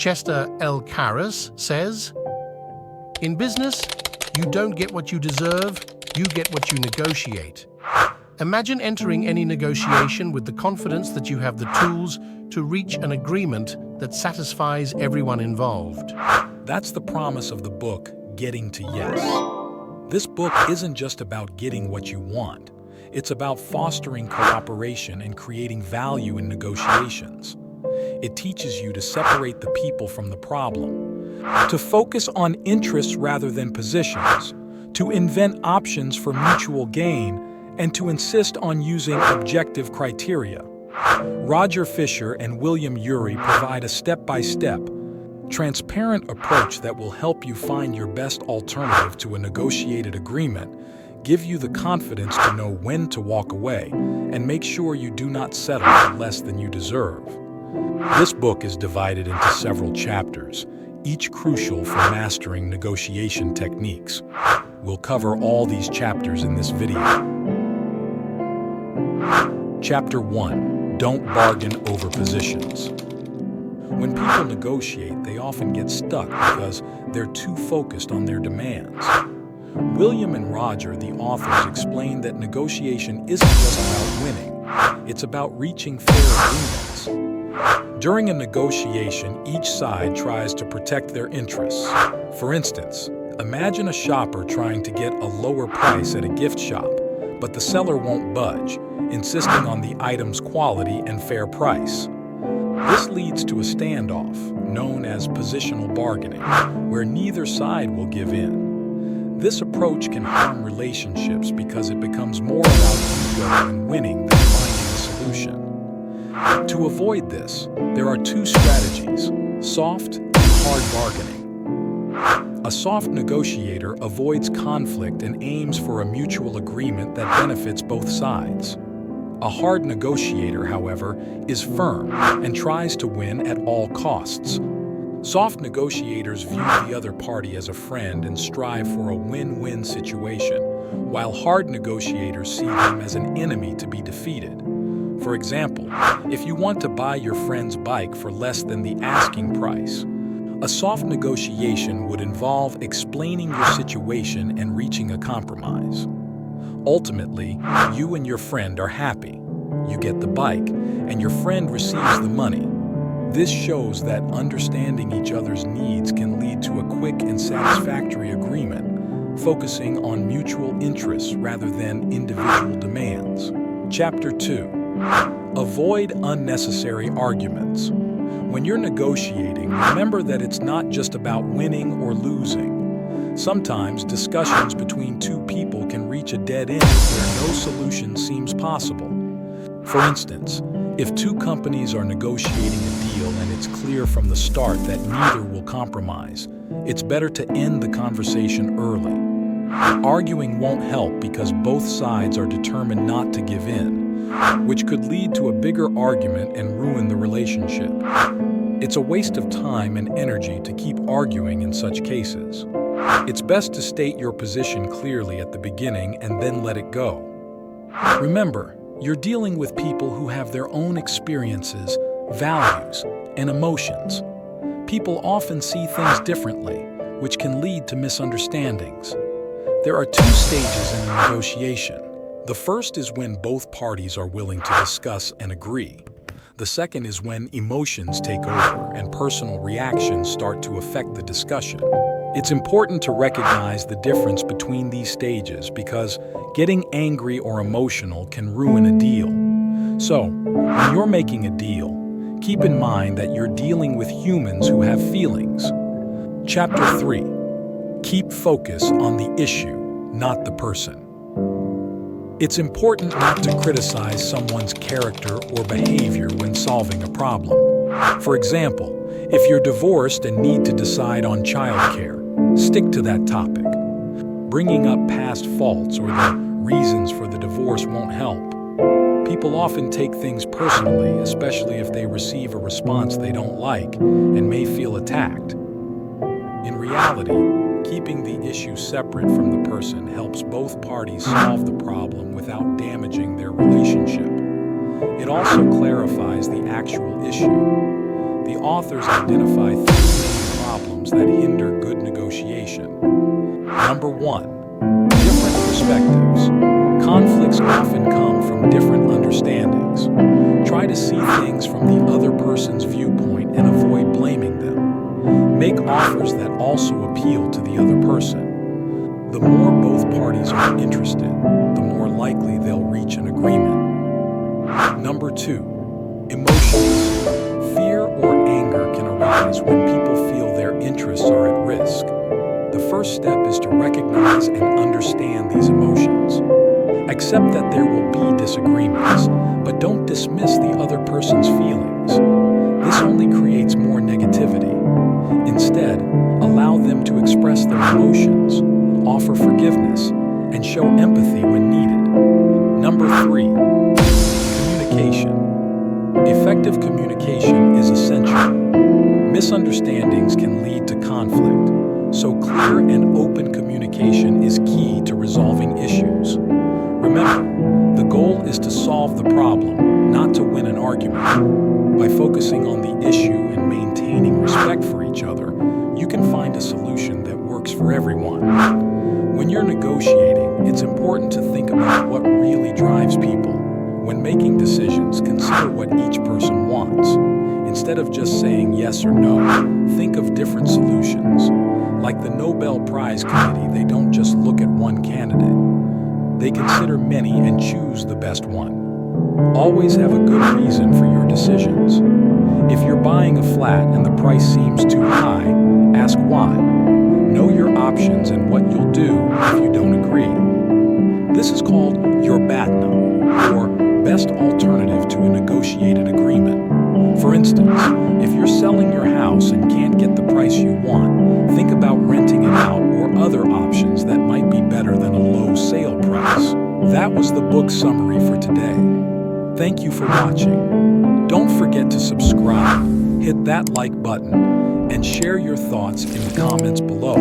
Chester L. Caris says, "In business, you don't get what you deserve, you get what you negotiate." Imagine entering any negotiation with the confidence that you have the tools to reach an agreement that satisfies everyone involved. That's the promise of the book, Getting to Yes. This book isn't just about getting what you want. It's about fostering cooperation and creating value in negotiations. It teaches you to separate the people from the problem, to focus on interests rather than positions, to invent options for mutual gain, and to insist on using objective criteria. Roger Fisher and William Ury provide a step-by-step, transparent approach that will help you find your best alternative to a negotiated agreement, give you the confidence to know when to walk away, and make sure you do not settle for less than you deserve. This book is divided into several chapters, each crucial for mastering negotiation techniques. We'll cover all these chapters in this video. Chapter 1. Don't bargain over positions. When people negotiate, they often get stuck because they're too focused on their demands. William and Roger, the authors, explain that negotiation isn't just about winning, it's about reaching fair agreements. During a negotiation, each side tries to protect their interests. For instance, imagine a shopper trying to get a lower price at a gift shop, but the seller won't budge, insisting on the item's quality and fair price. This leads to a standoff, known as positional bargaining, where neither side will give in. This approach can harm relationships because it becomes more about ego and winning than finding a solution. To avoid this, there are two strategies: soft and hard bargaining. A soft negotiator avoids conflict and aims for a mutual agreement that benefits both sides. A hard negotiator, however, is firm and tries to win at all costs. Soft negotiators view the other party as a friend and strive for a win-win situation, while hard negotiators see them as an enemy to be defeated. For example, if you want to buy your friend's bike for less than the asking price, a soft negotiation would involve explaining your situation and reaching a compromise. Ultimately, you and your friend are happy. You get the bike, and your friend receives the money. This shows that understanding each other's needs can lead to a quick and satisfactory agreement, focusing on mutual interests rather than individual demands. Chapter 2. Avoid unnecessary arguments. When you're negotiating, remember that it's not just about winning or losing. Sometimes discussions between two people can reach a dead end where no solution seems possible. For instance, if two companies are negotiating a deal and it's clear from the start that neither will compromise, it's better to end the conversation early. Arguing won't help because both sides are determined not to give in, which could lead to a bigger argument and ruin the relationship. It's a waste of time and energy to keep arguing in such cases. It's best to state your position clearly at the beginning and then let it go. Remember, you're dealing with people who have their own experiences, values, and emotions. People often see things differently, which can lead to misunderstandings. There are two stages in a negotiation. The first is when both parties are willing to discuss and agree. The second is when emotions take over and personal reactions start to affect the discussion. It's important to recognize the difference between these stages because getting angry or emotional can ruin a deal. So, when you're making a deal, keep in mind that you're dealing with humans who have feelings. Chapter 3. Keep focus on the issue, not the person. It's important not to criticize someone's character or behavior when solving a problem. For example, if you're divorced and need to decide on childcare, stick to that topic. Bringing up past faults or the reasons for the divorce won't help. People often take things personally, especially if they receive a response they don't like and may feel attacked. In reality, keeping the issue separate from the person helps both parties solve the problem without damaging their relationship. It also clarifies the actual issue. The authors identify that hinder good negotiation. Number 1, different perspectives. Conflicts often come from different understandings. Try to see things from the other person's viewpoint and avoid blaming them. Make offers that also appeal to the other person. The more both parties are interested, the more likely they'll reach an agreement. Number 2, emotions. Fear or anger can arise when people feel their interests are at risk. The first step is to recognize and understand these emotions. Accept that there will be disagreements, but don't dismiss the other person's feelings. This only creates more negativity. Instead, allow them to express their emotions, offer forgiveness, and show empathy when needed. Number 3, communication. Effective communication is essential. Misunderstandings can lead to conflict, so clear and open communication is key to resolving issues. Remember, the goal is to solve the problem, not to win an argument. By focusing on the issue and maintaining respect for each other, you can find a solution that works for everyone. When you're negotiating, it's important to think about what really drives people. When making decisions, consider what each person wants. Instead of just saying yes or no, think of different solutions. Like the Nobel Prize Committee, they don't just look at one candidate. They consider many and choose the best one. Always have a good reason for your decisions. If you're buying a flat and the price seems too high, ask why. Know your options and what you'll do if you don't agree. This is called your BATNA, or best alternative to a negotiated agreement. For instance, if you're selling your house and can't get the price you want, think about renting it out or other options that might be better than a low sale price. That was the book summary for today. Thank you for watching. Don't forget to subscribe, hit that like button, and share your thoughts in the comments below.